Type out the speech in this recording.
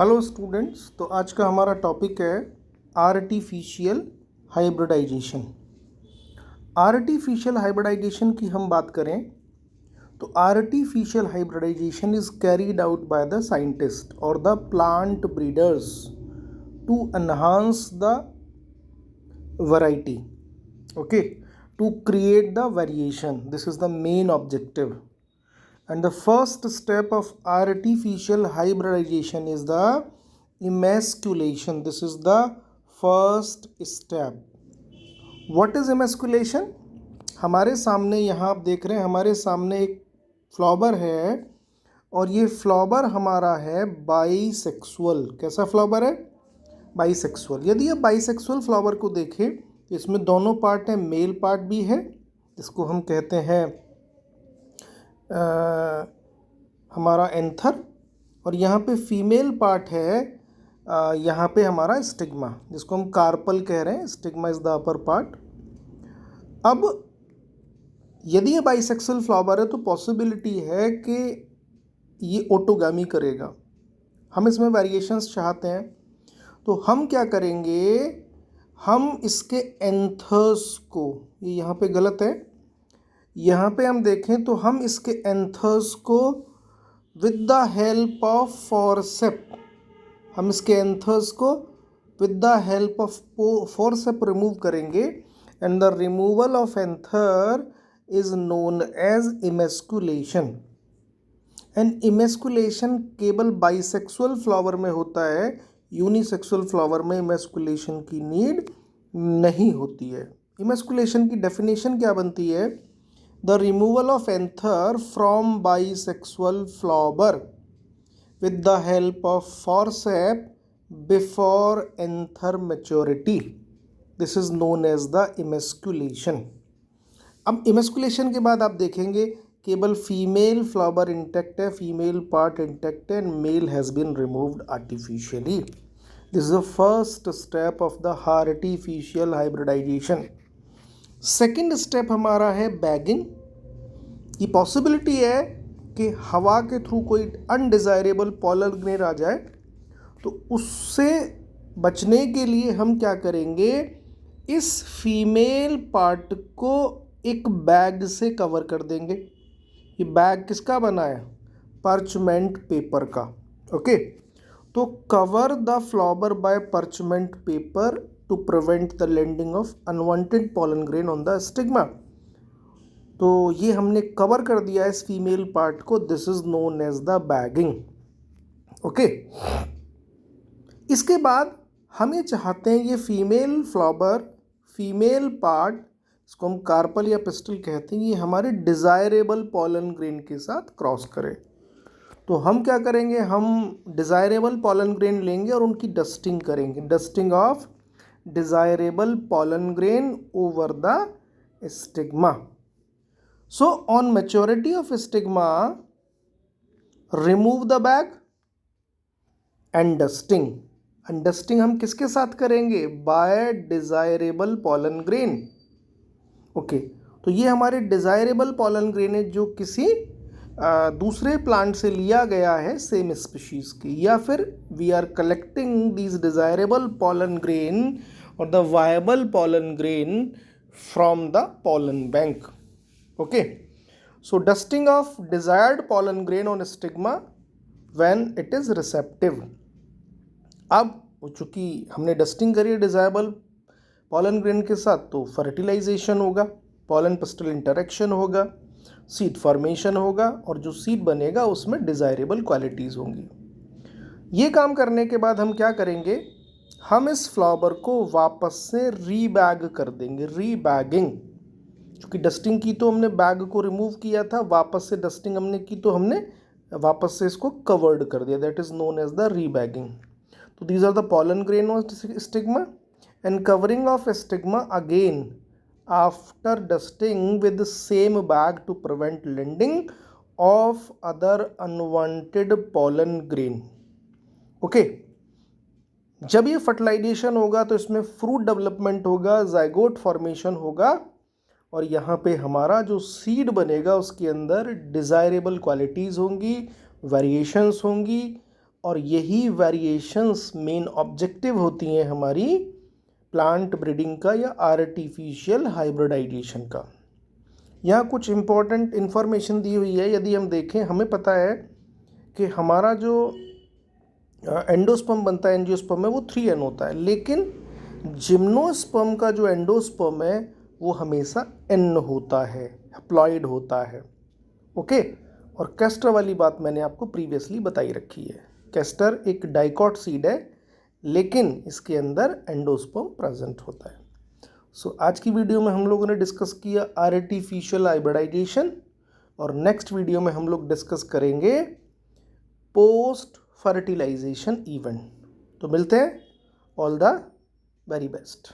Hello students, तो आज का हमारा टॉपिक है आर्टिफिशियल हाइब्रिडाइजेशन। आर्टिफिशियल हाइब्रिडाइजेशन की हम बात करें तो artificial hybridisation is carried out by the scientist और the plant breeders to enhance the variety, okay, to create the variation. This is the main objective. And the first step of artificial hybridization is the emasculation. This is the first step. What is emasculation? हमारे सामने यहाँ आप देख रहे हैं, हमारे सामने एक फ्लावर है और ये फ्लावर हमारा है बाइसेक्सुअल. कैसा फ्लावर है? बाइसेक्सुअल. यदि आप बाइसेक्सुअल फ्लावर को देखें तो इसमें दोनों पार्ट हैं, मेल पार्ट भी है, इसको हम कहते हैं हमारा एंथर, और यहाँ पे फीमेल पार्ट है, यहाँ पे हमारा स्टिग्मा, जिसको हम कार्पल कह रहे हैं. Stigma is the upper part. अब यदि ये बाइसेक्सुअल फ्लावर है तो पॉसिबिलिटी है कि ये ऑटोगामी करेगा. हम इसमें वेरिएशंस चाहते हैं, तो हम क्या करेंगे, हम इसके एंथर्स को, ये यहाँ पे गलत है, यहाँ पे हम देखें तो हम इसके एंथर्स को with the help of forcep, हम इसके एंथर्स को with the help of forcep remove करेंगे. And the removal of anther is known as emasculation. And emasculation केवल बाइसेक्सुअल फ्लावर में होता है, यूनिसेक्सुअल फ्लावर में इमेस्कुलेशन की नीड नहीं होती है. इमेस्कुलेशन की डेफिनेशन क्या बनती है? The removal of anther from bisexual flower with the help of forceps before anther maturity. This is known as the emasculation. अब emasculation के बाद आप देखेंगे केवल फीमेल फ्लावर इंटैक्ट है, फीमेल पार्ट इंटैक्ट है, and male has been removed artificially. This is the first step of the artificial hybridization. Second step हमारा है बैगिंग. ये पॉसिबिलिटी है कि हवा के थ्रू कोई अनडिज़ायरेबल पॉलन ग्रेन आ जाए, तो उससे बचने के लिए हम क्या करेंगे, इस फीमेल पार्ट को एक बैग से कवर कर देंगे. ये बैग किसका बना है? पर्चमेंट पेपर का. ओके, तो cover the flower by parchment paper to prevent the landing of unwanted pollen grain on the stigma. तो ये हमने कवर कर दिया इस फीमेल पार्ट को. This is known as the bagging. Okay, इसके बाद हम ये चाहते हैं ये फीमेल फ्लावर, फीमेल पार्ट, इसको हम कार्पल या पिस्टल कहते हैं, ये हमारे डिज़ायरेबल पॉलन ग्रेन के साथ क्रॉस करे. तो हम क्या करेंगे, हम डिज़ायरेबल पॉलन ग्रेन लेंगे और उनकी डस्टिंग करेंगे. Dusting of desirable pollen grain over the stigma. So on maturity of stigma, remove the bag and dusting. And dusting हम किसके साथ करेंगे? by desirable pollen grain. Okay, तो ये हमारे डिज़ायरेबल पॉलन ग्रेन है जो किसी दूसरे प्लांट से लिया गया है, सेम स्पीशीज़ की, या फिर we are collecting these desirable pollen grain और the viable pollen grain from the pollen bank. Okay, so dusting of desired pollen grain on stigma when it is receptive. अब चूँकि हमने डस्टिंग करी है desirable pollen grain के साथ, तो fertilisation होगा, पॉलन पिस्टल इंटरेक्शन होगा, सीड फॉर्मेशन होगा, और जो सीड बनेगा उसमें डिज़ायरेबल क्वालिटीज़ होंगी. ये काम करने के बाद हम क्या करेंगे, हम इस फ्लावर को वापस से रीबैग कर देंगे. रीबैगिंग, क्योंकि डस्टिंग की तो हमने बैग को रिमूव किया था, वापस से डस्टिंग हमने की तो हमने वापस से इसको कवर्ड कर दिया. That is known as the rebagging. तो these are the pollen grain of stigma and covering of stigma again after dusting with the same bag to prevent landing of other unwanted pollen grain. Okay, जब ये fertilisation होगा तो इसमें fruit development होगा, zygote formation होगा, और यहाँ पे हमारा जो सीड बनेगा उसके अंदर डिज़ायरेबल क्वालिटीज़ होंगी, वेरिएशंस होंगी, और यही वेरिएशंस मेन ऑब्जेक्टिव होती हैं हमारी प्लांट ब्रीडिंग का या आर्टिफिशियल हाइब्रिडाइजेशन का। यहाँ कुछ इम्पोर्टेंट इन्फॉर्मेशन दी हुई है। यदि हम देखें, हमें पता है कि हमारा जो एंडोस्पर्म बनता है, एंजियोस्पर्म में, वो 3N होता है, लेकिन जिम्नोस्पर्म का जो एंडोस्पर्म है वो हमेशा N होता है, हैप्लॉइड होता है। ओके। और कैस्टर वाली बात मैंने आपको प्रीवियसली बताई रखी है। कैस्टर एक डाइकॉट सीड है, लेकिन इसके अंदर एंडोस्पर्म प्रेजेंट होता है। सो आज की वीडियो में हम लोगों ने डिस्कस किया आर्टिफिशियल हाइब्रिडाइजेशन, और नेक्स्ट वीडियो में हम लोग डिस्कस करेंगे पोस्ट फर्टिलाइजेशन इवेंट। तो मिलते हैं। All the very best.